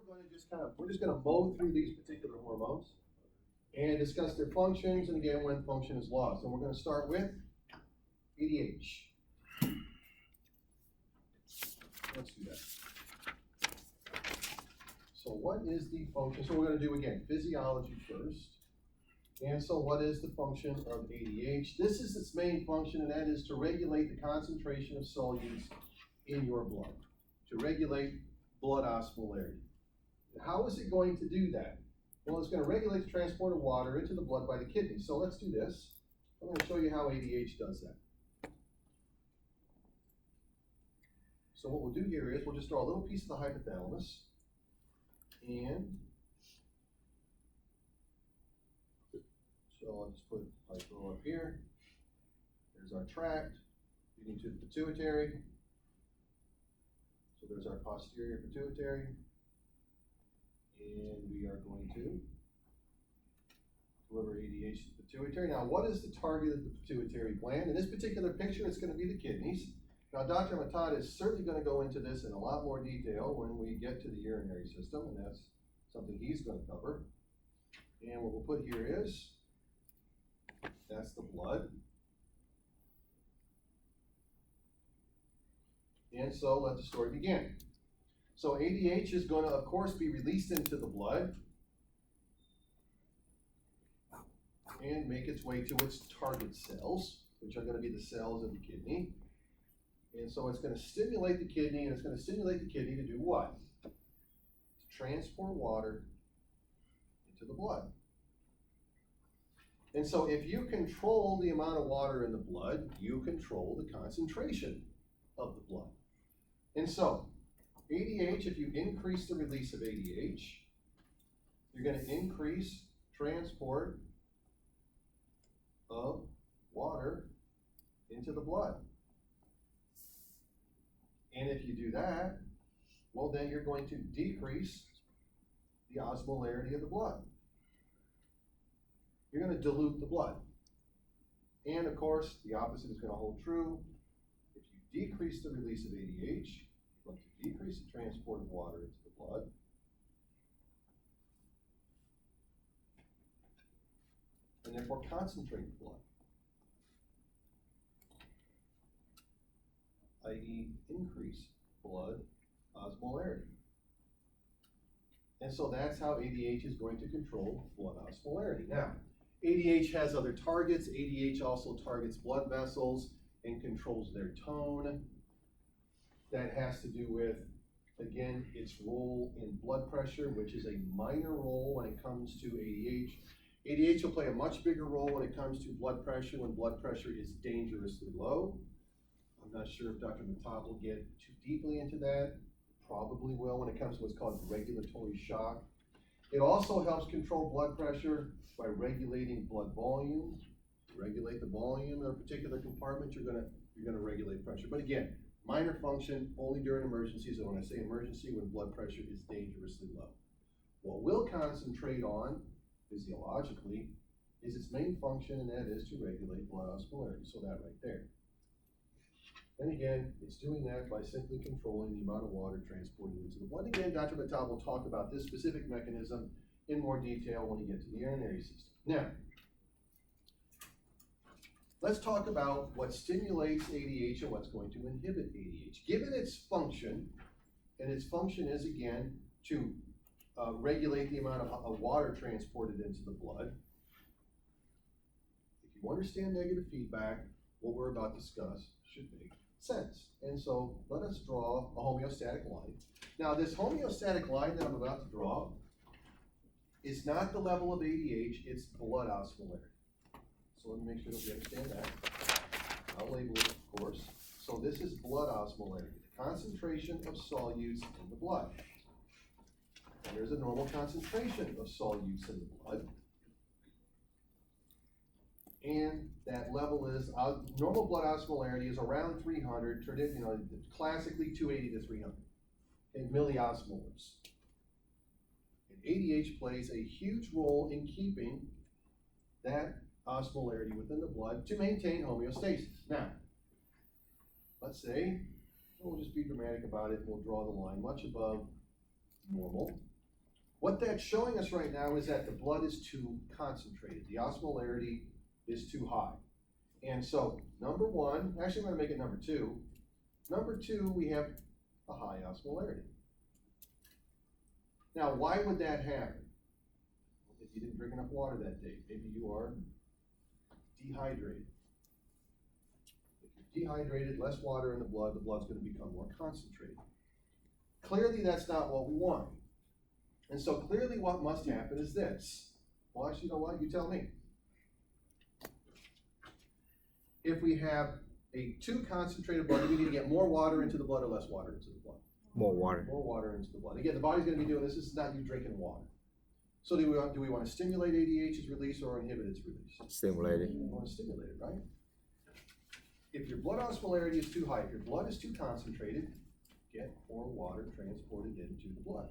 we're just going to mow through these particular hormones and discuss their functions, and again, when function is lost. And we're going to start with ADH. Let's do that. So what is the function? So we're going to do, again, physiology first. And so what is the function of ADH? This is its main function, and that is to regulate the concentration of solutes in your blood, to regulate blood osmolarity. How is it going to do that? Well, it's going to regulate the transport of water into the blood by the kidneys. So let's do this. I'm going to show you how ADH does that. So what we'll do here is we'll just draw a little piece of the hypothalamus, and so I'll just put hypo up here. There's our tract leading to the pituitary. So there's our posterior pituitary. And we are going to deliver ADH to the pituitary. Now, what is the target of the pituitary gland? In this particular picture, it's going to be the kidneys. Now, Dr. Matad is certainly going to go into this in a lot more detail when we get to the urinary system, and that's something he's going to cover. And what we'll put here is, that's the blood. And so let the story begin. So ADH is going to, of course, be released into the blood and make its way to its target cells, which are going to be the cells of the kidney. And so it's going to stimulate the kidney, and it's going to stimulate the kidney to do what? To transport water into the blood. And so if you control the amount of water in the blood, you control the concentration of the blood. And so ADH, if you increase the release of ADH, you're going to increase transport of water into the blood. And if you do that, well, then you're going to decrease the osmolarity of the blood. You're going to dilute the blood. And of course, the opposite is going to hold true. If you decrease the release of ADH, you're going to decrease the transport of water into the blood. And therefore concentrate the blood, i.e. increase blood osmolarity. And so that's how ADH is going to control blood osmolarity. Now, ADH has other targets. ADH also targets blood vessels and controls their tone. That has to do with, again, its role in blood pressure, which is a minor role when it comes to ADH. ADH will play a much bigger role when it comes to blood pressure when blood pressure is dangerously low. I'm not sure if Dr. Mattab will get too deeply into that. Probably will when it comes to what's called regulatory shock. It also helps control blood pressure by regulating blood volume. Regulate the volume in a particular compartment, you're gonna regulate pressure. But again, minor function only during emergencies, and when I say emergency, when blood pressure is dangerously low. What we'll concentrate on physiologically is its main function, and that is to regulate blood osmolarity. So that right there. And again, it's doing that by simply controlling the amount of water transported into the blood. Again, Dr. Mattab will talk about this specific mechanism in more detail when we get to the urinary system. Now, let's talk about what stimulates ADH and what's going to inhibit ADH. Given its function, and its function is, again, to regulate the amount of water transported into the blood. If you understand negative feedback, what we're about to discuss should make sense. And so let us draw a homeostatic line. Now, this homeostatic line that I'm about to draw is not the level of ADH, it's blood osmolarity. So let me make sure that we understand that. I'll label it, of course. So this is blood osmolarity, the concentration of solutes in the blood. And there's a normal concentration of solutes in the blood. And that level is, normal blood osmolarity is around 300, classically 280 to 300, in milliosmolars. And ADH plays a huge role in keeping that osmolarity within the blood to maintain homeostasis. Now, let's say, we'll just be dramatic about it, we'll draw the line much above normal. What that's showing us right now is that the blood is too concentrated. The osmolarity is too high. And so, number one, actually I'm going to make it number two. Number two, we have a high osmolarity. Now, why would that happen? If you didn't drink enough water that day, maybe you are dehydrated. If you're dehydrated, less water in the blood's going to become more concentrated. Clearly, that's not what we want. And so clearly what must happen is this. Well, actually, you know what? You tell me. If we have a too concentrated blood, do we need to get more water into the blood or less water into the blood? More water. More water into the blood. Again, the body's going to be doing this. This is not you drinking water. So do we want to stimulate ADH's release or inhibit its release? Stimulate it. We want to stimulate it, right? If your blood osmolarity is too high, if your blood is too concentrated, get more water transported into the blood.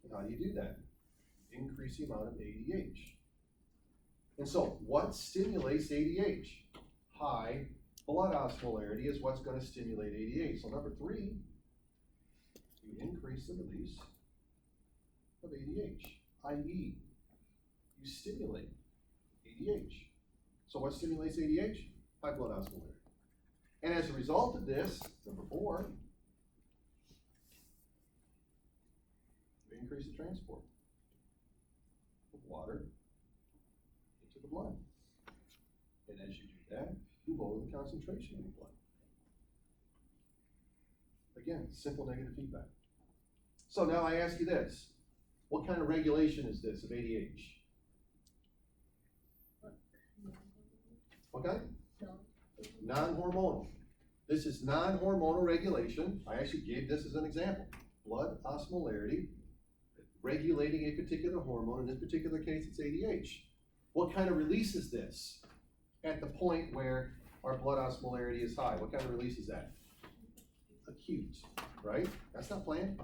And how do you do that? Increase the amount of ADH. And so, what stimulates ADH? High blood osmolarity is what's going to stimulate ADH. So number three, you increase the release of ADH, i.e., you stimulate ADH. So what stimulates ADH? High blood osmolarity. And as a result of this, number four, we increase the transport of water into the blood. And as you do that, you lower the concentration in the blood. Again, simple negative feedback. So now I ask you this. What kind of regulation is this of ADH? Okay? Non-hormonal. This is non-hormonal regulation. I actually gave this as an example. Blood osmolarity, regulating a particular hormone. In this particular case, it's ADH. What kind of release is this? At the point where our blood osmolarity is high. What kind of release is that? Acute, right? That's not planned.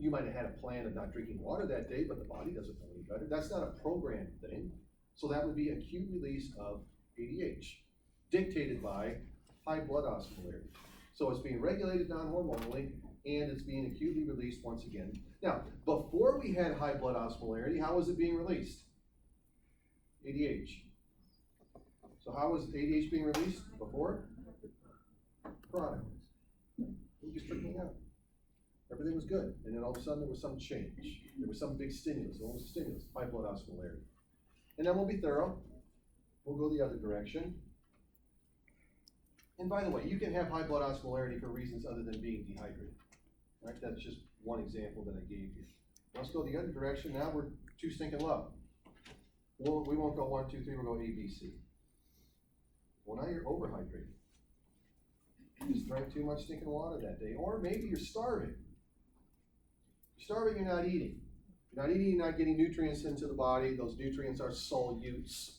You might have had a plan of not drinking water that day, but the body doesn't know any better. That's not a programmed thing. So that would be acute release of ADH, dictated by high blood osmolarity. So it's being regulated non-hormonally, and it's being acutely released once again. Now, before we had high blood osmolarity, how was it being released? ADH. So how was ADH being released before? Chronic. We just drinking out. Everything was good, and then all of a sudden there was some change. There was some big stimulus. What was the stimulus? High blood osmolarity. And then we'll be thorough. We'll go the other direction. And by the way, you can have high blood osmolarity for reasons other than being dehydrated. Right? That's just one example that I gave you. Let's go the other direction. Now we're too stinking low. Well, we won't go 1, 2, 3. We'll go A, B, C. Well, now you're overhydrated. You just drank too much stinking water that day. Or maybe you're starving. You're starving, you're not eating. You're not eating, you're not getting nutrients into the body. Those nutrients are solutes.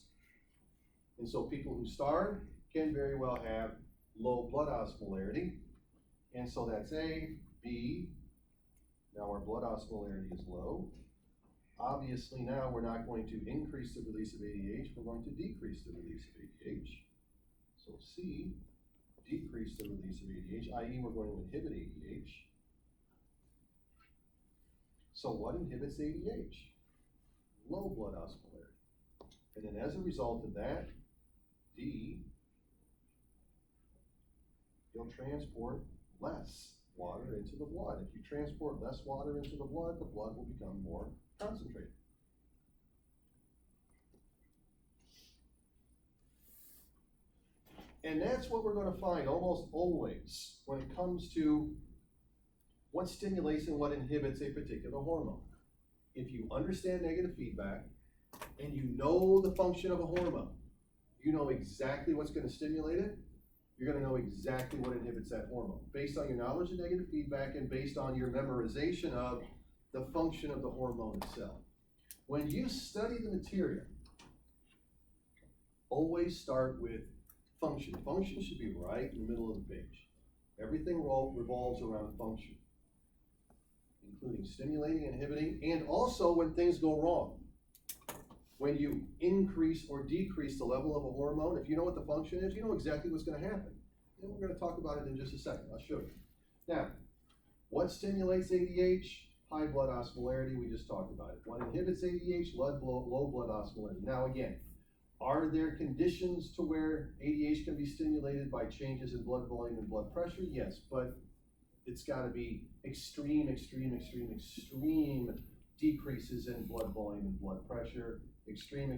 And so people who starve can very well have low blood osmolarity. And so that's A, B. Now our blood osmolarity is low. Obviously now we're not going to increase the release of ADH, we're going to decrease the release of ADH. So C, decrease the release of ADH, i.e. we're going to inhibit ADH. So what inhibits ADH? Low blood osmolarity. And then as a result of that, D, you'll transport less water into the blood. If you transport less water into the blood will become more concentrated. And that's what we're going to find almost always when it comes to what stimulates and what inhibits a particular hormone. If you understand negative feedback and you know the function of a hormone, you know exactly what's going to stimulate it, you're going to know exactly what inhibits that hormone based on your knowledge of negative feedback and based on your memorization of the function of the hormone itself. When you study the material, always start with function. Function should be right in the middle of the page. Everything revolves around function, including stimulating, inhibiting, and also when things go wrong. When you increase or decrease the level of a hormone, if you know what the function is, you know exactly what's going to happen. And we're going to talk about it in just a second. I'll show you. Now, what stimulates ADH? high blood osmolarity, we just talked about it. One inhibits ADH, low blood osmolarity. Now again, are there conditions to where ADH can be stimulated by changes in blood volume and blood pressure? Yes, but it's got to be extreme decreases in blood volume and blood pressure, extreme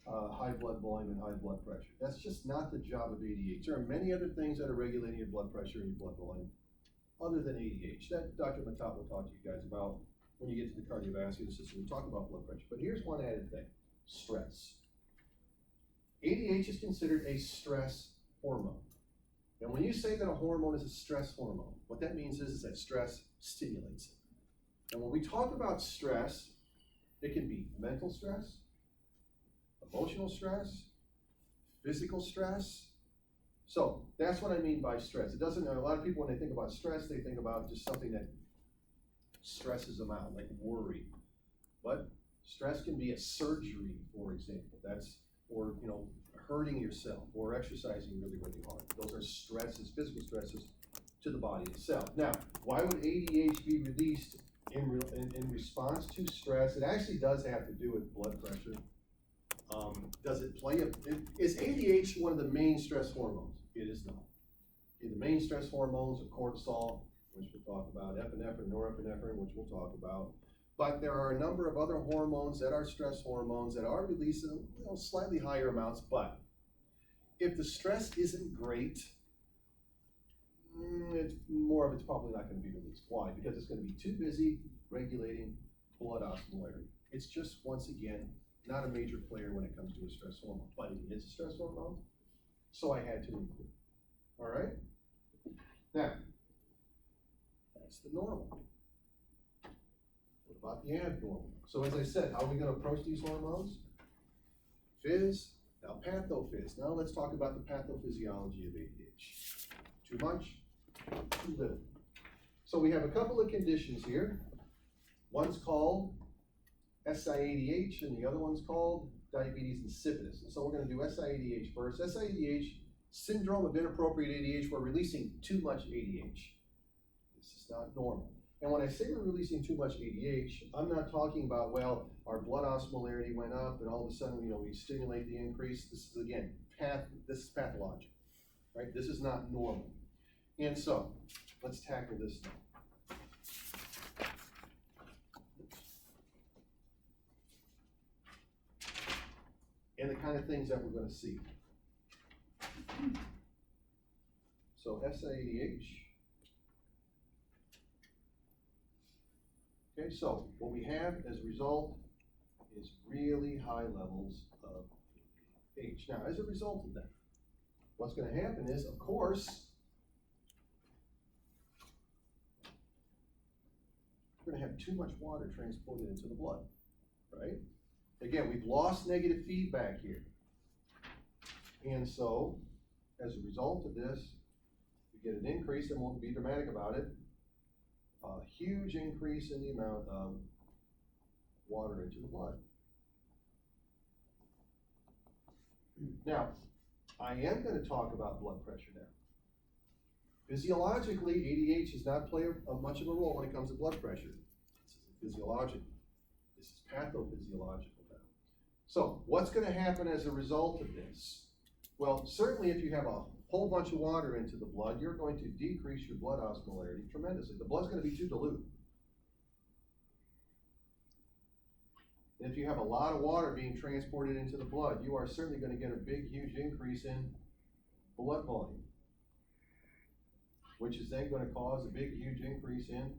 high blood volume and high blood pressure. That's just not the job of ADH. There are many other things that are regulating your blood pressure and your blood volume other than ADH. That Dr. Matap will talk to you guys about when you get to the cardiovascular system. We'll talk about blood pressure. But here's one added thing, stress. ADH is considered a stress hormone. And when you say that a hormone is a stress hormone, what that means is that stress stimulates it. And when we talk about stress, it can be mental stress, emotional stress, physical stress. So that's what I mean by stress. It doesn't, a lot of people when they think about stress, they think about just something that stresses them out, like worry. But stress can be a surgery, for example. Or hurting yourself, or exercising really hard. Those are stresses, physical stresses to the body itself. Now, why would ADH be released in response to stress? It actually does have to do with blood pressure. Does it play is ADH one of the main stress hormones? It is not. The main stress hormones are cortisol, which we'll talk about, epinephrine, norepinephrine, which we'll talk about. But there are a number of other hormones that are stress hormones that are released in slightly higher amounts. But if the stress isn't great, more of it's probably not going to be released. Why? Because it's going to be too busy regulating blood osmolarity. It's just, once again, not a major player when it comes to a stress hormone. But it is a stress hormone, so I had to include it. All right? Now, that's the normal. About the abnormal. So as I said, how are we going to approach these hormones? Phys, now pathophys. Now let's talk about the pathophysiology of ADH. Too much, too little. So we have a couple of conditions here. One's called SIADH and the other one's called diabetes insipidus. And so we're going to do SIADH first. SIADH, syndrome of inappropriate ADH. We're releasing too much ADH. This is not normal. And when I say we're releasing too much ADH, I'm not talking about, well, our blood osmolarity went up and all of a sudden, we stimulate the increase. This is, again, this is pathologic, right? This is not normal. And so, let's tackle this now. And the kind of things that we're going to see. So, SIADH. Okay, so what we have as a result is really high levels of H. Now, as a result of that, what's going to happen is, of course, we're going to have too much water transported into the blood, right? Again, we've lost negative feedback here. And so, as a result of this, we get an increase, and we'll be dramatic about it, a huge increase in the amount of water into the blood. Now, I am going to talk about blood pressure now. Physiologically, ADH does not play much of a role when it comes to blood pressure. This is physiological. This is pathophysiological now. So, what's going to happen as a result of this? Well, certainly if you have a whole bunch of water into the blood, you're going to decrease your blood osmolarity tremendously. The blood's going to be too dilute. And if you have a lot of water being transported into the blood, you are certainly going to get a big, huge increase in blood volume, which is then going to cause a big, huge increase in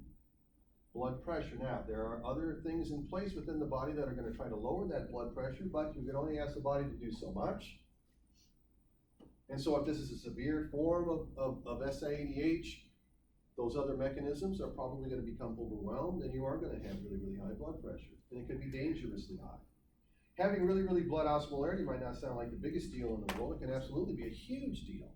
blood pressure. Now, there are other things in place within the body that are going to try to lower that blood pressure, but you can only ask the body to do so much. And so if this is a severe form of SIADH, those other mechanisms are probably going to become overwhelmed, and you are going to have really, really high blood pressure. And it could be dangerously high. Having really, really blood osmolarity might not sound like the biggest deal in the world. It can absolutely be a huge deal.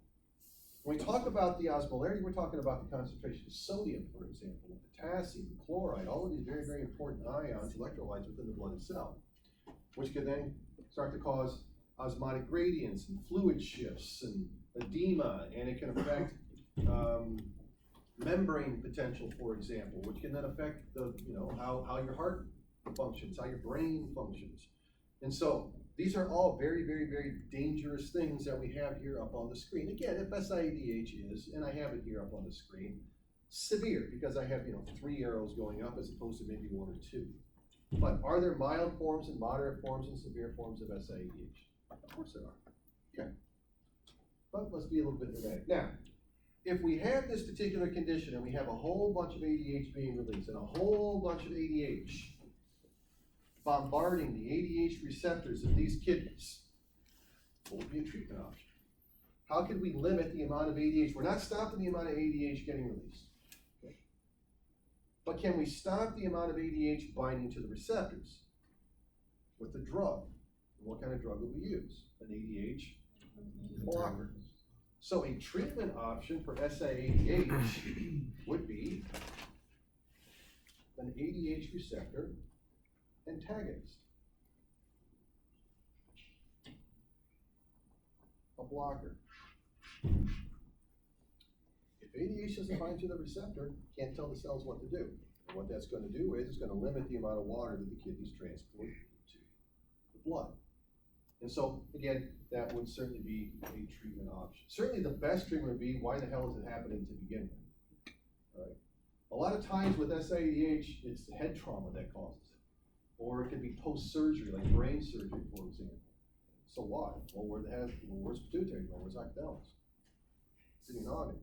When we talk about the osmolarity, we're talking about the concentration of sodium, for example, potassium, chloride, all of these very, very important ions, electrolytes within the blood itself, which can then start to cause osmotic gradients and fluid shifts and edema, and it can affect membrane potential, for example, which can then affect the, how your heart functions, how your brain functions. And so these are all very, very, very dangerous things that we have here up on the screen. Again, if SIADH is, and I have it here up on the screen, severe, because I have, 3 arrows going up as opposed to maybe 1 or 2. But are there mild forms and moderate forms and severe forms of SIADH? Of course there are. Yeah. But let's be a little bit dramatic. Now, if we have this particular condition and we have a whole bunch of ADH being released and a whole bunch of ADH bombarding the ADH receptors of these kidneys, what would be a treatment option? How can we limit the amount of ADH? We're not stopping the amount of ADH getting released. Okay. But can we stop the amount of ADH binding to the receptors with a drug? And what kind of drug would we use? An ADH blocker. So a treatment option for SIADH would be an ADH receptor antagonist, a blocker. If ADH doesn't bind to the receptor, can't tell the cells what to do. And what that's going to do is it's going to limit the amount of water that the kidneys transport to the blood. And so, again, that would certainly be a treatment option. Certainly the best treatment would be, why the hell is it happening to begin with? All right. A lot of times with SIADH, it's the head trauma that causes it. Or it could be post-surgery, like brain surgery, for example. So why? Well, where's pituitary gland? Where's hypothalamus? It's in the noggin.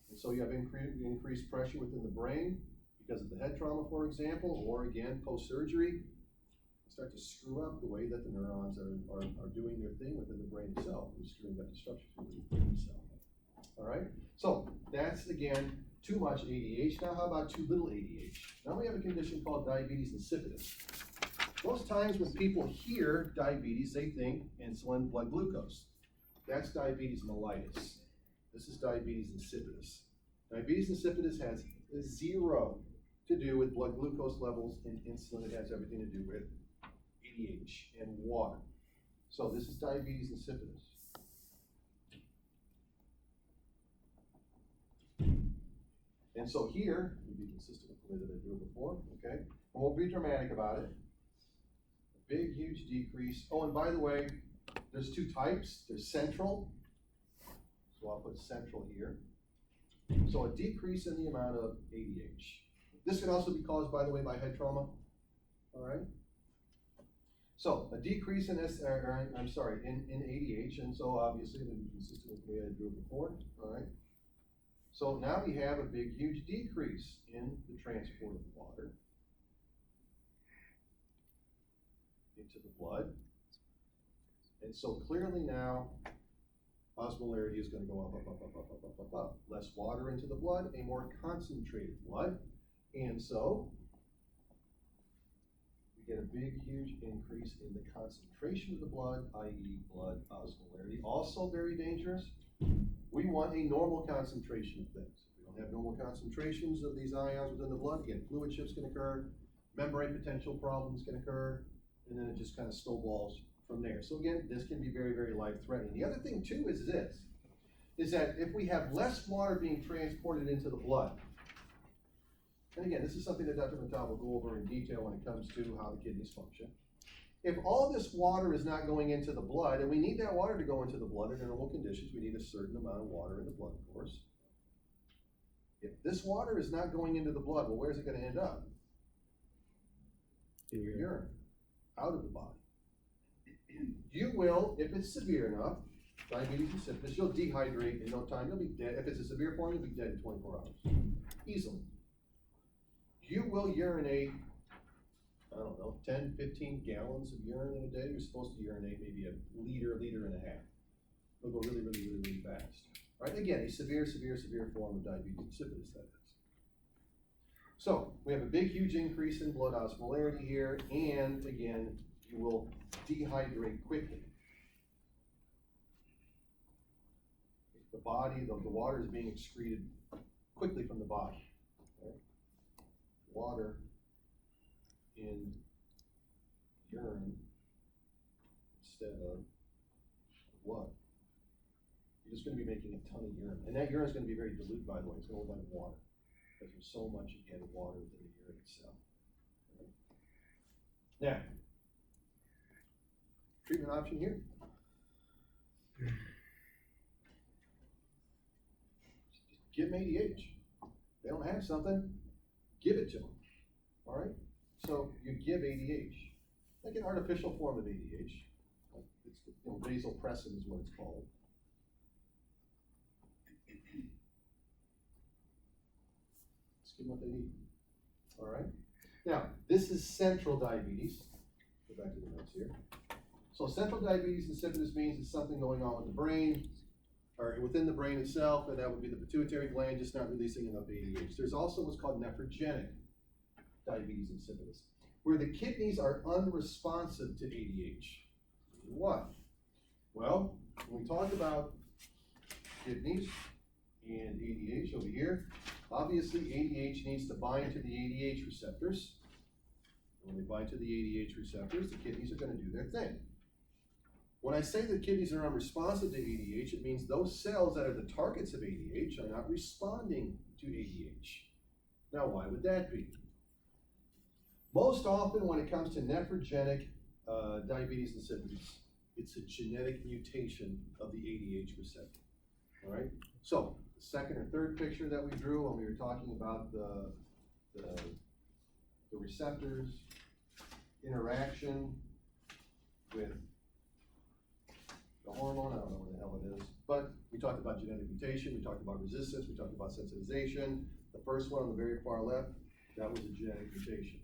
And so you have increased pressure within the brain because of the head trauma, for example, or again, post-surgery. Start to screw up the way that the neurons are doing their thing within the brain itself. We're screwing up the structures within the brain itself. All right? So that's, again, too much ADH. Now how about too little ADH? Now we have a condition called diabetes insipidus. Most times when people hear diabetes, they think insulin, blood glucose. That's diabetes mellitus. This is diabetes insipidus. Diabetes insipidus has 0 to do with blood glucose levels and insulin. It has everything to do with ADH and water. So this is diabetes insipidus. And so here, we'll be consistent with the way that I drew before, okay? And we'll be dramatic about it. A big, huge decrease. Oh, and by the way, there's 2 types. There's central. So I'll put central here. So a decrease in the amount of ADH. This can also be caused, by the way, by head trauma. All right? So a decrease in in ADH, and so obviously it'll be consistent with the way I drew it before. All right. So now we have a big, huge decrease in the transport of water into the blood. And so clearly now, osmolarity is going to go up. Less water into the blood, a more concentrated blood. And so we get a big, huge increase in the concentration of the blood, i.e. blood osmolarity. Also very dangerous. We want a normal concentration of things. If we don't have normal concentrations of these ions within the blood, again, fluid shifts can occur, membrane potential problems can occur, and then it just kind of snowballs from there. So again, this can be very, very life-threatening. The other thing too is this, is that if we have less water being transported into the blood, and again, this is something that Dr. Mattal will go over in detail when it comes to how the kidneys function. If all this water is not going into the blood, and we need that water to go into the blood under normal conditions, we need a certain amount of water in the blood, of course. If this water is not going into the blood, well, where's it going to end up? In your urine, out of the body. You will, if it's severe enough, diabetes insipidus, you'll dehydrate in no time. You'll be dead. If it's a severe form, you'll be dead in 24 hours. Easily. You will urinate, I don't know, 10, 15 gallons of urine in a day. You're supposed to urinate maybe a liter and a half. It'll go really, really, really, really fast. Right? Again, a severe, severe, severe form of diabetes insipidus, that is. So, we have a big, huge increase in blood osmolarity here, and again, you will dehydrate quickly. The body, the water is being excreted quickly from the body. Okay? Water in urine instead of blood. You just going to be making a ton of urine. And that urine is going to be very dilute, by the way. It's going to look like water. Because there's so much, again, water within the urine itself. Right? Now, treatment option here. Just give them ADH. They don't have something, give it to them. All right? So you give ADH. Like an artificial form of ADH. It's, vasopressin is what it's called. Let's give them what they need. All right? Now, this is central diabetes. Go back to the notes here. So central diabetes insipidus means it's something going on with the brain, or within the brain itself, and that would be the pituitary gland just not releasing enough ADH. There's also what's called nephrogenic diabetes insipidus, where the kidneys are unresponsive to ADH. What? Well, when we talk about kidneys and ADH over here, obviously ADH needs to bind to the ADH receptors. When they bind to the ADH receptors, the kidneys are going to do their thing. When I say the kidneys are unresponsive to ADH, it means those cells that are the targets of ADH are not responding to ADH. Now, why would that be? Most often when it comes to nephrogenic diabetes insipidus, it's a genetic mutation of the ADH receptor. All right? So, the second or third picture that we drew when we were talking about the receptors, interaction with the hormone, I don't know what the hell it is, but we talked about genetic mutation, we talked about resistance, we talked about sensitization. The first one on the very far left, that was a genetic mutation,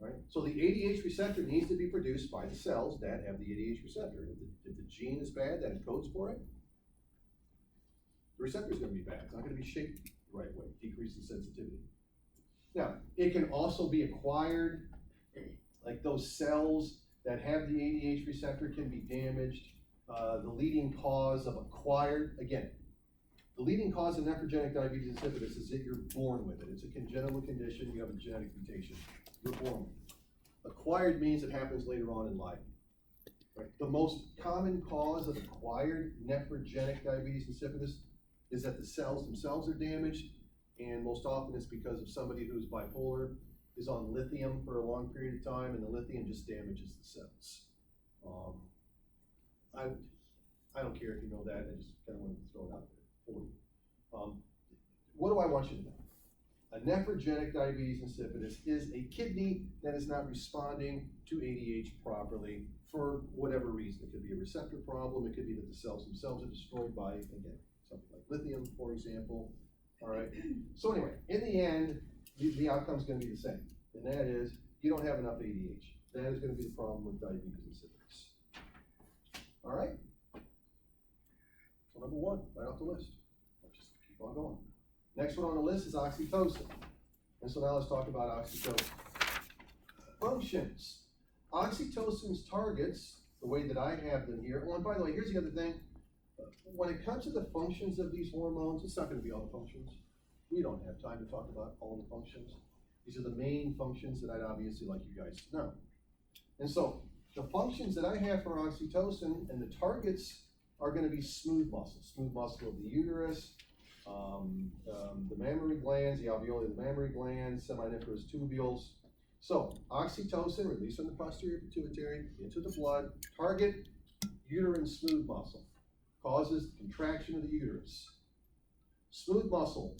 right? So the ADH receptor needs to be produced by the cells that have the ADH receptor. If the gene is bad that encodes for it, the receptor is going to be bad. It's not going to be shaped the right way, decreases sensitivity. Now, it can also be acquired, like those cells that have the ADH receptor can be damaged. The leading cause of acquired, again, the leading cause of nephrogenic diabetes insipidus is that you're born with it. It's a congenital condition, you have a genetic mutation. You're born with it. Acquired means it happens later on in life. Right? The most common cause of acquired nephrogenic diabetes insipidus is that the cells themselves are damaged, and most often it's because of somebody who's bipolar, is on lithium for a long period of time, and the lithium just damages the cells. I don't care if you know that, I just kind of wanted to throw it out there for you. What do I want you to know? A nephrogenic diabetes insipidus is a kidney that is not responding to ADH properly for whatever reason. It could be a receptor problem, it could be that the cells themselves are destroyed by, again, something like lithium, for example. All right. So anyway, in the end, the outcome is going to be the same, and that is you don't have enough ADH. That is going to be the problem with diabetes insipidus. All right. So number one, right off the list. Let's just keep on going. Next one on the list is oxytocin. And so now let's talk about oxytocin. Functions. Oxytocin's targets, the way that I have them here. Oh, and by the way, here's the other thing. When it comes to the functions of these hormones, it's not going to be all the functions. We don't have time to talk about all the functions. These are the main functions that I'd obviously like you guys to know. And so, the functions that I have for oxytocin and the targets are going to be smooth muscle of the uterus, the mammary glands, the alveoli of the mammary glands, seminiferous tubules. So, oxytocin released from the posterior pituitary into the blood, target uterine smooth muscle, causes contraction of the uterus. Smooth muscle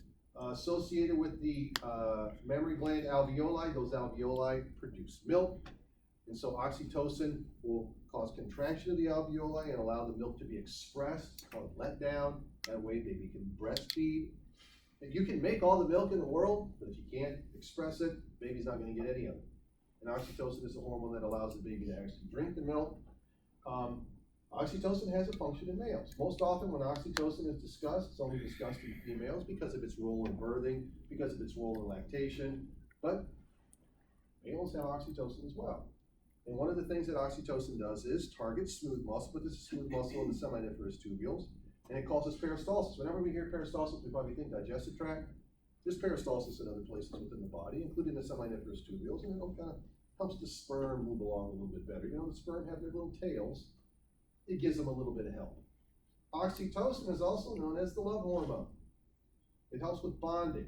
associated with the mammary gland alveoli, those alveoli produce milk. And so oxytocin will cause contraction of the alveoli and allow the milk to be expressed. It's called letdown. That way baby can breastfeed. And you can make all the milk in the world, but if you can't express it, baby's not going to get any of it. And oxytocin is a hormone that allows the baby to actually drink the milk. Oxytocin has a function in males. Most often when oxytocin is discussed, it's only discussed in females because of its role in birthing, because of its role in lactation, but males have oxytocin as well. And one of the things that oxytocin does is target smooth muscle, but this is smooth muscle in the seminiferous tubules, and it causes peristalsis. Whenever we hear peristalsis, we probably think digestive tract. There's peristalsis in other places within the body, including the seminiferous tubules, and it kind of helps the sperm move along a little bit better. You know, the sperm have their little tails. It gives them a little bit of help. Oxytocin is also known as the love hormone. It helps with bonding.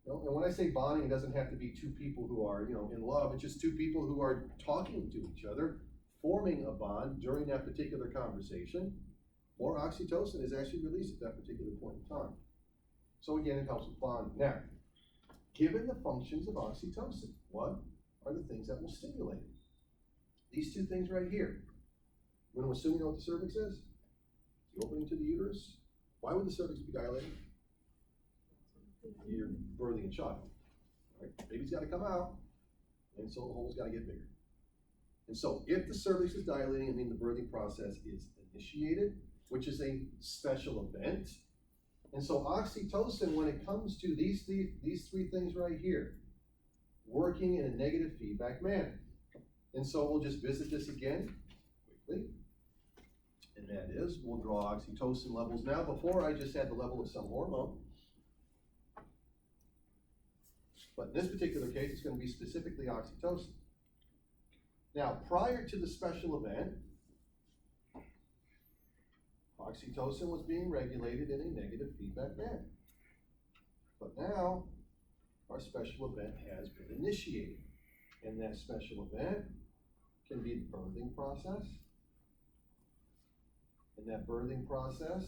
And when I say bonding, it doesn't have to be two people who are, in love. It's just two people who are talking to each other, forming a bond during that particular conversation. More oxytocin is actually released at that particular point in time. So again, it helps with bonding. Now, given the functions of oxytocin, what are the things that will stimulate it? These two things right here. We're going to assume you know what the cervix is. The opening to the uterus. Why would the cervix be dilated? You're birthing a child. Right? The baby's got to come out, and so the hole's got to get bigger. And so if the cervix is dilating, I mean the birthing process is initiated, which is a special event. And so oxytocin, when it comes to these three things right here, working in a negative feedback manner. And so we'll just visit this again quickly. And that is, we'll draw oxytocin levels now. Before, I just had the level of some hormone. But in this particular case, it's going to be specifically oxytocin. Now, prior to the special event, oxytocin was being regulated in a negative feedback manner. But now, our special event has been initiated. And that special event can be the birthing process. And that birthing process,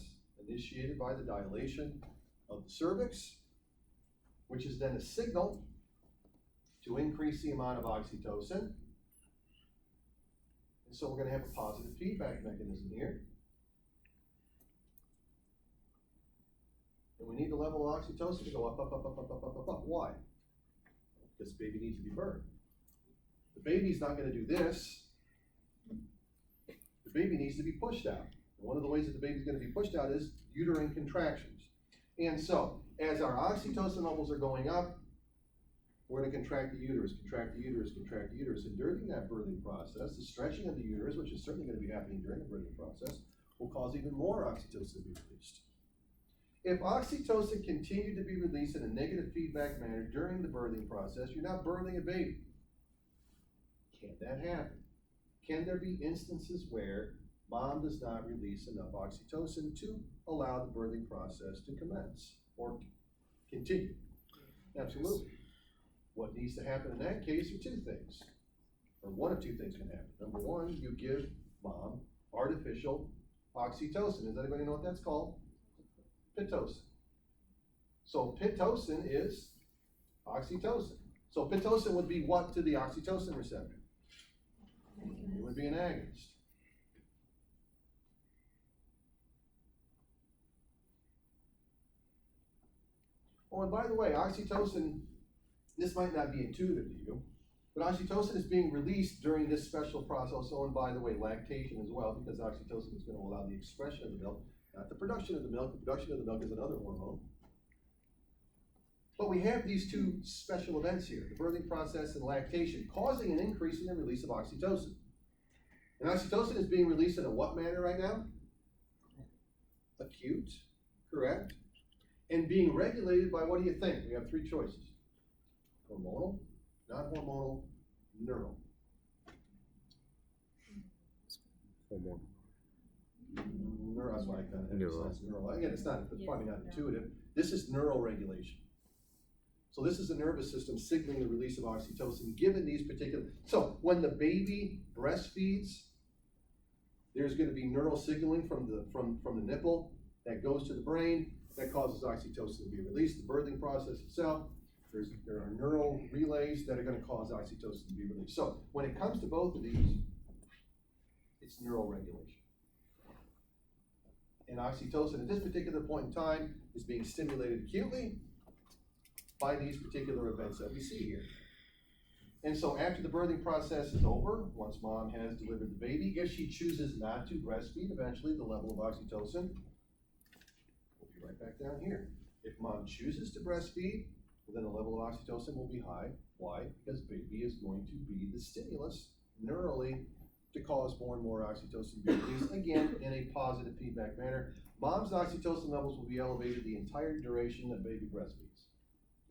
initiated by the dilation of the cervix, which is then a signal to increase the amount of oxytocin. And so we're going to have a positive feedback mechanism here. And we need the level of oxytocin to go up, up, up, up, up, up, up, up, up. Why? Because the baby needs to be birthed. The baby's not going to do this. The baby needs to be pushed out. And one of the ways that the baby's going to be pushed out is uterine contractions. And so, as our oxytocin levels are going up, we're going to contract the uterus, contract the uterus, contract the uterus. And during that birthing process, the stretching of the uterus, which is certainly going to be happening during the birthing process, will cause even more oxytocin to be released. If oxytocin continued to be released in a negative feedback manner during the birthing process, you're not birthing a baby. Can that happen? Can there be instances where mom does not release enough oxytocin to allow the birthing process to commence or continue? Absolutely. What needs to happen in that case are two things, or one of two things can happen. Number one, you give mom artificial oxytocin. Does anybody know what that's called? Pitocin. So pitocin is oxytocin. So pitocin would be what to the oxytocin receptor? It would be an agonist. Oh, and by the way, oxytocin, this might not be intuitive to you, but oxytocin is being released during this special process. Oh, and by the way, lactation as well, because oxytocin is going to allow the expression of the milk, not the production of the milk. The production of the milk is another hormone. But we have these two special events here, the birthing process and lactation, causing an increase in the release of oxytocin. And oxytocin is being released in a what manner right now? Acute, correct? And being regulated by, what do you think? We have three choices. Hormonal, non-hormonal, neural. Hormonal. Neural, that's why I kind of emphasize neural. Again, it's probably not intuitive. This is neural regulation. So this is the nervous system signaling the release of oxytocin given these particular. So when the baby breastfeeds, there's going to be neural signaling from the nipple that goes to the brain that causes oxytocin to be released. The birthing process itself, there are neural relays that are going to cause oxytocin to be released. So when it comes to both of these, it's neural regulation. And oxytocin at this particular point in time is being stimulated acutely by these particular events that we see here. And so after the birthing process is over, once mom has delivered the baby, if she chooses not to breastfeed, eventually the level of oxytocin will be right back down here. If mom chooses to breastfeed, then the level of oxytocin will be high. Why? Because baby is going to be the stimulus neurally to cause more and more oxytocin to be released, again, in a positive feedback manner. Mom's oxytocin levels will be elevated the entire duration that baby breastfeeds.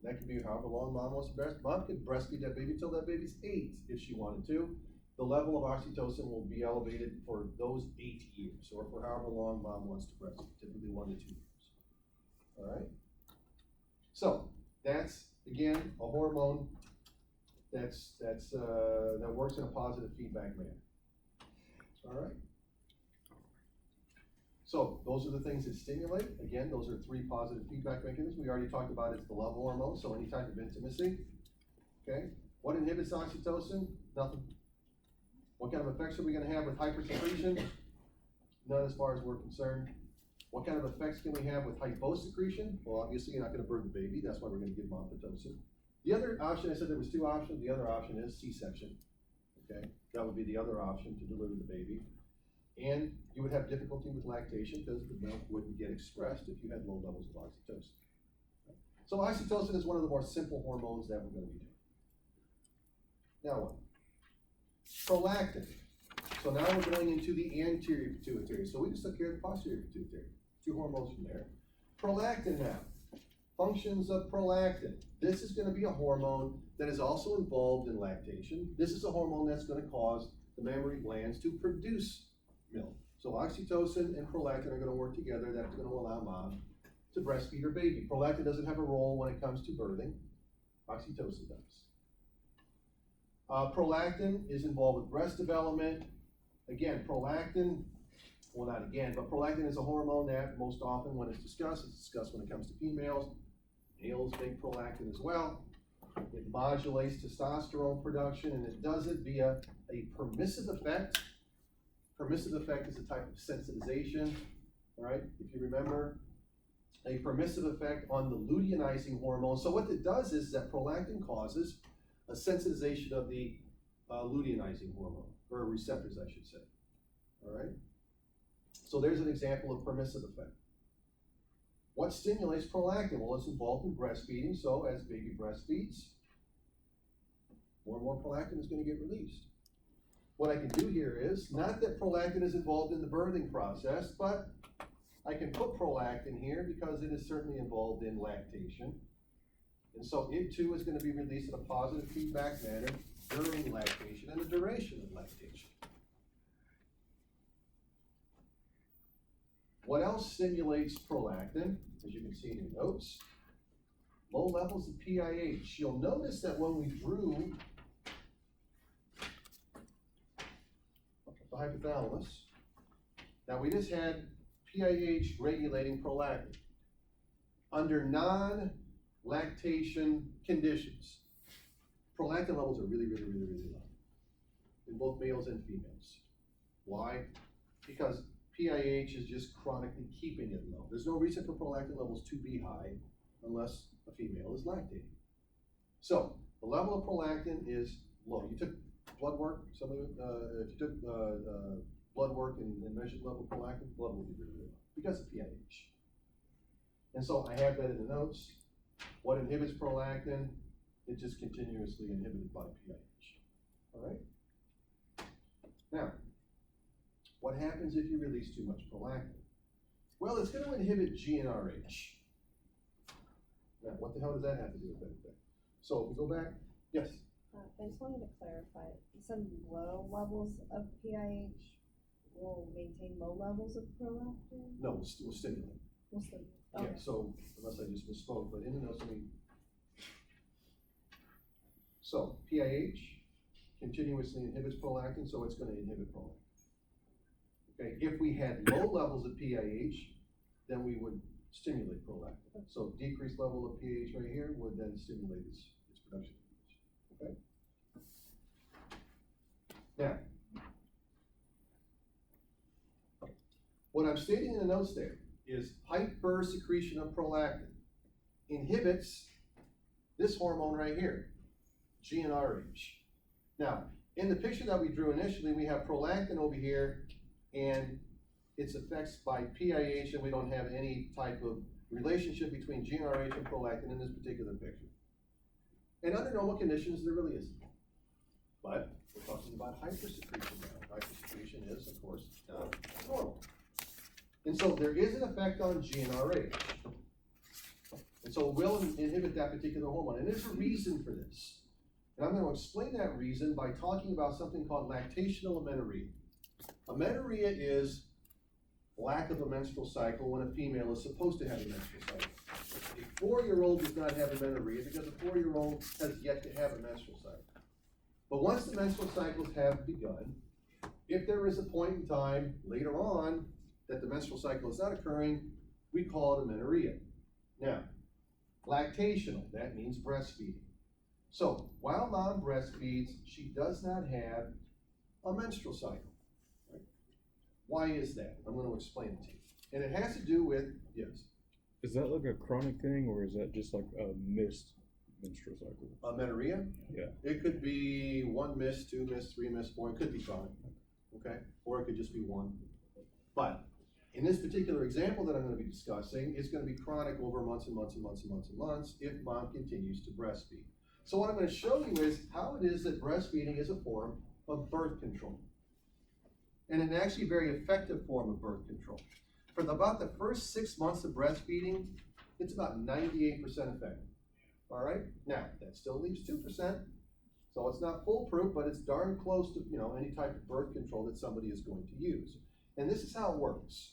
That could be however long mom wants to breastfeed. Mom could breastfeed that baby until that baby's 8 if she wanted to. the level of oxytocin will be elevated for those 8 years, or for however long mom wants to breastfeed, typically 1 to 2 years. All right? So, that's, again, a hormone that works in a positive feedback manner. All right? So, those are the things that stimulate. Again, those are 3 positive feedback mechanisms. We already talked about it's the love hormone, so any type of intimacy. Okay? What inhibits oxytocin? Nothing. What kind of effects are we going to have with hypersecretion? None as far as we're concerned. What kind of effects can we have with hyposecretion? Well, obviously you're not going to birth the baby. That's why we're going to give mom Pitocin. The other option, I said there was 2 options. The other option is C-section. Okay? That would be the other option to deliver the baby. And you would have difficulty with lactation because the milk wouldn't get expressed if you had low levels of oxytocin. So oxytocin is one of the more simple hormones that we're going to be doing. Now what? Prolactin. So now we're going into the anterior pituitary. So we just took care of the posterior pituitary. 2 hormones from there. Prolactin now. Functions of prolactin. This is going to be a hormone that is also involved in lactation. This is a hormone that's going to cause the mammary glands to produce milk. So oxytocin and prolactin are going to work together. That's going to allow mom to breastfeed her baby. Prolactin doesn't have a role when it comes to birthing. Oxytocin does. Prolactin is involved with breast development. Again, prolactin, well not again, but prolactin is a hormone that most often when it's discussed when it comes to females. Males make prolactin as well. It modulates testosterone production, and it does it via a permissive effect. Permissive effect is a type of sensitization, all right? If you remember, a permissive effect on the luteinizing hormone. So what it does is that prolactin causes a sensitization of the luteinizing hormone, or receptors, I should say. All right? So there's an example of permissive effect. What stimulates prolactin? Well, it's involved in breastfeeding, so as baby breastfeeds, more and more prolactin is going to get released. What I can do here is, not that prolactin is involved in the birthing process, but I can put prolactin here because it is certainly involved in lactation. And so it too is going to be released in a positive feedback manner during lactation and the duration of lactation. What else stimulates prolactin? As you can see in your notes, low levels of PIH. You'll notice that when we drew the hypothalamus, now we just had PIH regulating prolactin. Under non-lactation conditions, prolactin levels are really, really, really, really low in both males and females. Why? Because PIH is just chronically keeping it low. There's no reason for prolactin levels to be high unless a female is lactating. So the level of prolactin is low. You took blood work, if you took blood work and measured the level of prolactin, blood will be really, really low because of PIH. And so I have that in the notes. What inhibits prolactin? It's just continuously inhibited by PIH. All right? Now, what happens if you release too much prolactin? Well, it's going to inhibit GnRH. Now, what the hell does that have to do with anything? So if we go back, yes? I just wanted to clarify, you said low levels of PIH will maintain low levels of prolactin? No, we'll stimulate. We'll stimulate. Yeah, Okay. so, unless I just misspoke, but in the notes, so PIH continuously inhibits prolactin, so it's going to inhibit prolactin. Okay, if we had low levels of PIH, then we would stimulate prolactin. So decreased level of PIH right here would then stimulate its production. Okay? Now, what I'm stating in the notes there is hypersecretion of prolactin inhibits this hormone right here, GnRH. Now, in the picture that we drew initially, we have prolactin over here and its effects by PIH, and we don't have any type of relationship between GnRH and prolactin in this particular picture. And under normal conditions, there really isn't. But we're talking about hypersecretion now. Hypersecretion is, of course, not normal. And so there is an effect on GnRH. And so it will inhibit that particular hormone. And there's a reason for this. And I'm going to explain that reason by talking about something called lactational amenorrhea. Amenorrhea is lack of a menstrual cycle when a female is supposed to have a menstrual cycle. A 4-year-old does not have amenorrhea because a 4-year-old has yet to have a menstrual cycle. But once the menstrual cycles have begun, if there is a point in time later on that the menstrual cycle is not occurring, we call it amenorrhea. Now, lactational, that means breastfeeding. So, while mom breastfeeds, she does not have a menstrual cycle. Right? Why is that? I'm going to explain it to you. And it has to do with, yes? Is that like a chronic thing, or is that just like a missed menstrual cycle? Amenorrhea? Yeah. It could be 1 miss, 2 miss, 3 miss, 4. It could be chronic. Okay? Or it could just be 1. But in this particular example that I'm going to be discussing, it's going to be chronic over months and months and months and months and months if mom continues to breastfeed. So what I'm going to show you is how it is that breastfeeding is a form of birth control. And an actually very effective form of birth control. For about the first 6 months of breastfeeding, it's about 98% effective. All right? Now, that still leaves 2%. So it's not foolproof, but it's darn close to, any type of birth control that somebody is going to use. And this is how it works.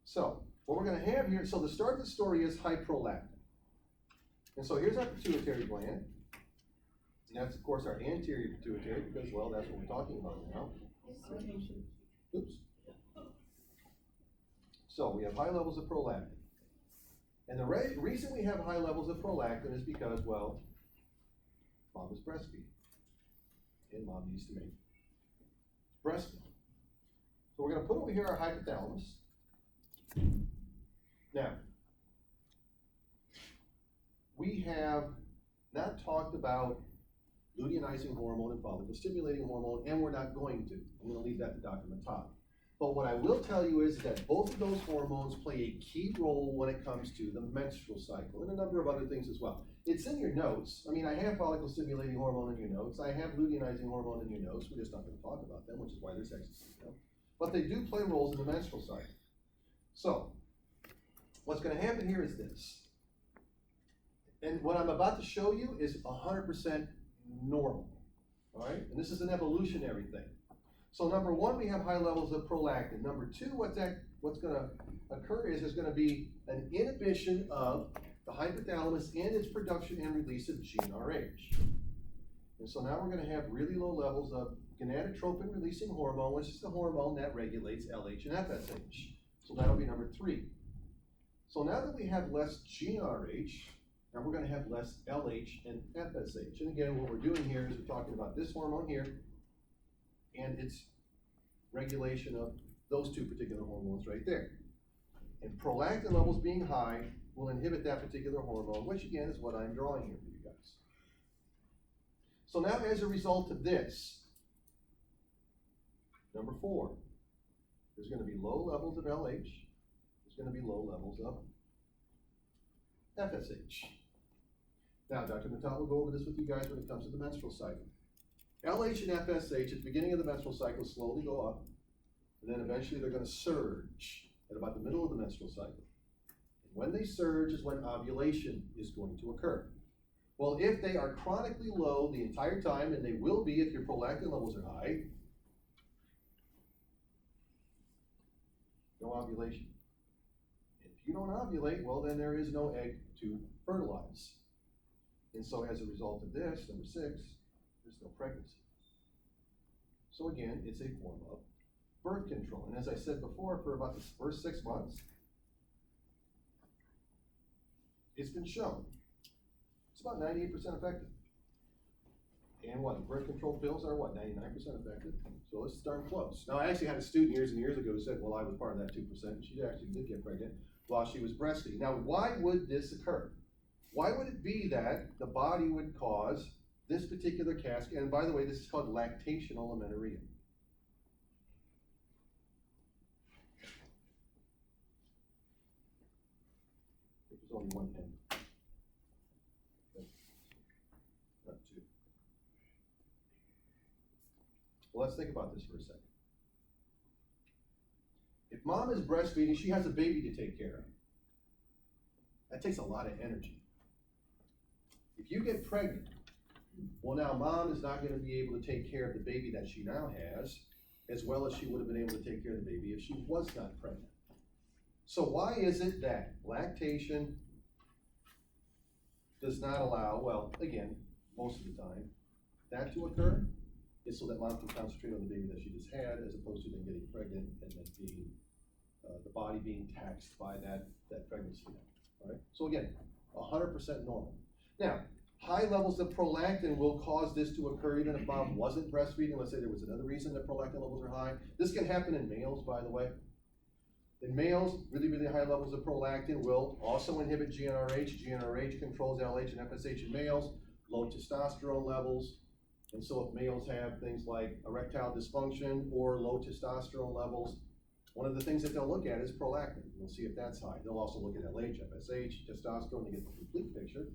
So, what we're going to have here, so the start of the story is high prolactin. And so here's our pituitary gland. And that's, of course, our anterior pituitary because, well, that's what we're talking about now. Oops. So we have high levels of prolactin. And the reason we have high levels of prolactin is because, well, mom is breastfeeding. And mom needs to make breast milk. So we're going to put over here our hypothalamus. Now, we have not talked about luteinizing hormone and follicle stimulating hormone, and we're not going to. I'm going to leave that to Dr. Matata. But what I will tell you is that both of those hormones play a key role when it comes to the menstrual cycle and a number of other things as well. It's in your notes. I mean, I have follicle stimulating hormone in your notes. I have luteinizing hormone in your notes. We're just not going to talk about them, which is why they're sexy. But they do play roles in the menstrual cycle. So, what's going to happen here is this. And what I'm about to show you is 100% normal. All right? And this is an evolutionary thing. So number 1, we have high levels of prolactin. Number 2, what's going to occur is there's going to be an inhibition of the hypothalamus and its production and release of GnRH. And so now we're going to have really low levels of gonadotropin-releasing hormone, which is the hormone that regulates LH and FSH. So that'll be number 3. So now that we have less GnRH, now we're going to have less LH and FSH. And again, what we're doing here is we're talking about this hormone here and its regulation of those 2 particular hormones right there. And prolactin levels being high will inhibit that particular hormone, which again is what I'm drawing here for you guys. So now as a result of this, number 4, there's going to be low levels of LH, there's going to be low levels of FSH. Now, Dr. Matata will go over this with you guys when it comes to the menstrual cycle. LH and FSH at the beginning of the menstrual cycle slowly go up, and then eventually they're going to surge at about the middle of the menstrual cycle. And when they surge is when ovulation is going to occur. Well, if they are chronically low the entire time, and they will be if your prolactin levels are high, no ovulation. If you don't ovulate, well, then there is no egg to fertilize. And so as a result of this, number 6, there's no pregnancy. So again, it's a form of birth control. And as I said before, for about the first 6 months, it's been shown. It's about 98% effective. And what, birth control pills are what, 99% effective? So it's darn close. Now, I actually had a student years and years ago who said, well, I was part of that 2%, and she actually did get pregnant while she was breastfeeding. Now, why would this occur? Why would it be that the body would cause this particular cascade? And by the way, this is called lactational amenorrhea. There's only one end. Not 2. Well, let's think about this for a second. If mom is breastfeeding, she has a baby to take care of. That takes a lot of energy. If you get pregnant, Well, now mom is not gonna be able to take care of the baby that she now has, as well as she would have been able to take care of the baby if she was not pregnant. So why is it that lactation does not allow, well, again, most of the time, that to occur? Is so that mom can concentrate on the baby that she just had, as opposed to then getting pregnant and then being, the body being taxed by that pregnancy, right? So again, 100% normal. Now, high levels of prolactin will cause this to occur even if mom wasn't breastfeeding. Let's say there was another reason that prolactin levels are high. This can happen in males, by the way. In males, really, really high levels of prolactin will also inhibit GnRH. GnRH controls LH and FSH in males, low testosterone levels. And so if males have things like erectile dysfunction or low testosterone levels, one of the things that they'll look at is prolactin. We'll see if that's high. They'll also look at LH, FSH, testosterone to get the complete picture.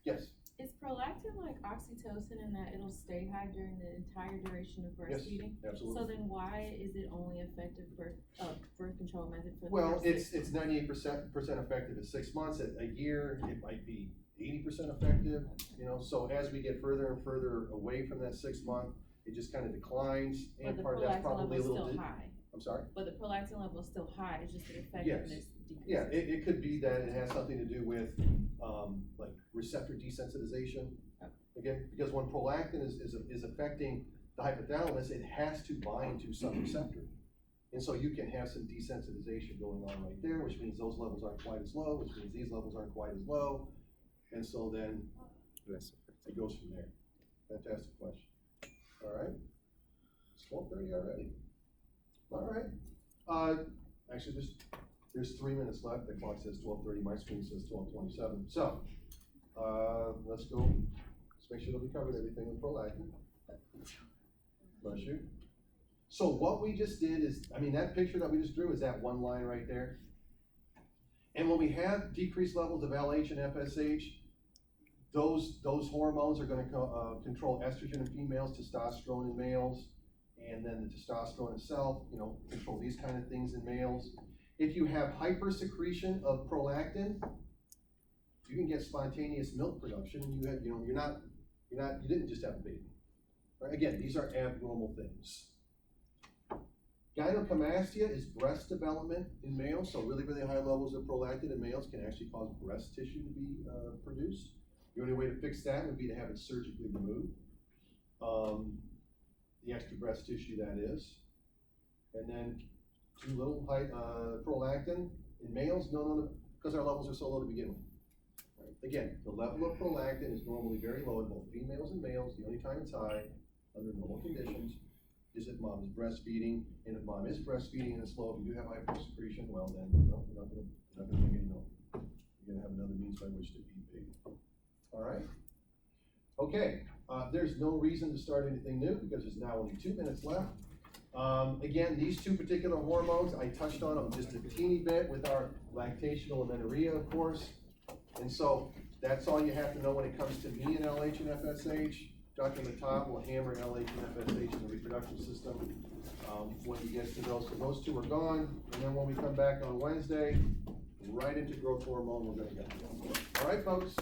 Yes? Is prolactin like oxytocin in that it'll stay high during the entire duration of breastfeeding? Yes, absolutely. So then why is it only effective birth control method for the Well, first it's 98% effective at 6 months. At a year, it might be 80% effective, you know, so as we get further and further away from that 6 month, it just kind of declines, But and the part of that's prolactin probably a level is little. still high. I'm sorry? But the prolactin level is still high, it's just the effectiveness decreases. Yeah, it could be that it has something to do with, like receptor desensitization. Again, because when prolactin is affecting the hypothalamus, it has to bind to some receptor. And so you can have some desensitization going on right there, which means those levels aren't quite as low, which means these levels aren't quite as low. And so then it goes from there. Fantastic question. All right. It's 12:30 already. All right. Actually, there's 3 minutes left. The clock says 12:30. My screen says 12:27. So, let's go. Let's make sure that we covered everything with prolactin. Bless you. So what we just did is, I mean, that picture that we just drew is that one line right there. And when we have decreased levels of LH and FSH, those hormones are going to control estrogen in females, testosterone in males, and then the testosterone itself, you know, control these kind of things in males. If you have hypersecretion of prolactin, you can get spontaneous milk production, and you have, you know, you didn't just have a baby. Right? Again, these are abnormal things. Gynecomastia is breast development in males, so really, really high levels of prolactin in males can actually cause breast tissue to be produced. The only way to fix that would be to have it surgically removed. The extra breast tissue, that is. And then too little prolactin in males, no, because our levels are so low to begin with. Right? Again, the level of prolactin is normally very low in both females and males. The only time it's high, under normal conditions, is if mom is breastfeeding. And if mom is breastfeeding and it's low, if you do have hypersecretion, well then, no, you're not gonna make any milk. You're gonna have another means by which to feed baby. All right? Okay, there's no reason to start anything new because there's now only 2 minutes left. Again, these two particular hormones, I touched on them just a teeny bit with our lactational amenorrhea, of course. And so that's all you have to know when it comes to me and LH and FSH. Dr. Mattab will hammer LH and FSH in the reproductive system when he gets to those. So those two are gone. And then when we come back on Wednesday, right into growth hormone, we're going to go. All right, folks.